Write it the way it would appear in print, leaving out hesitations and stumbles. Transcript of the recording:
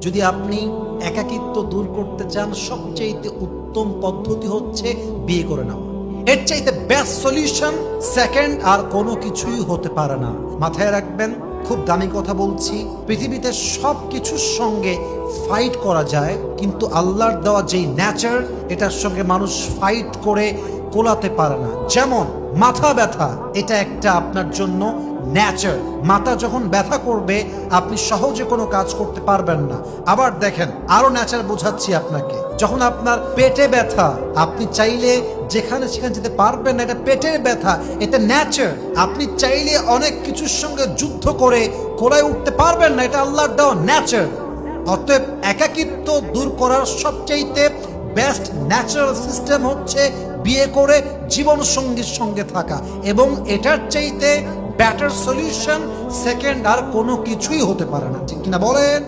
যদি আপনি একাকিত্ব দূর করতে চান, সবচেয়ে উত্তম পদ্ধতি হচ্ছে বিয়ে করে নেওয়া। এর চাইতে বেস্ট সলিউশন সেকেন্ড আর কোনো কিছুই হতে পারে না। মাথায় রাখবেন, খুব দামি কথা বলছি, পৃথিবীতে সব কিছুর সঙ্গে ফাইট করা যায়, কিন্তু আল্লাহর দেওয়া যেই নেচার, এটার সঙ্গে মানুষ ফাইট করে কোলাতে পারে না। যেমন মাথা ব্যথা, এটা একটা আপনার জন্য নেচার। মাথা যখন ব্যথা করবে আপনি সহজে কোনো কাজ করতে পারবেন না। আবার দেখেন, আরো নেচার বোঝাচ্ছি আপনাকে, যখন আপনার পেটে ব্যথা, আপনি চাইলে যেখানে সেখানে যেতে পারবেন না, এটা পেটের ব্যথা, এটা নেচার। আপনি চাইলে অনেক কিছুর সঙ্গে যুদ্ধ করে কোলায় উঠতে পারবেন না, এটা আল্লাহর দেওয়া নেচার। অতএব একাকিত্ব দূর করার সবচাইতে বেস্ট ন্যাচারাল সিস্টেম হচ্ছে বিয়ে করে জীবন সঙ্গীর সঙ্গে থাকা, এবং এটার চাইতে বেটার সলিউশন সেকেন্ড আর কোনো কিছুই হতে পারে না। ঠিক কিনা বলেন?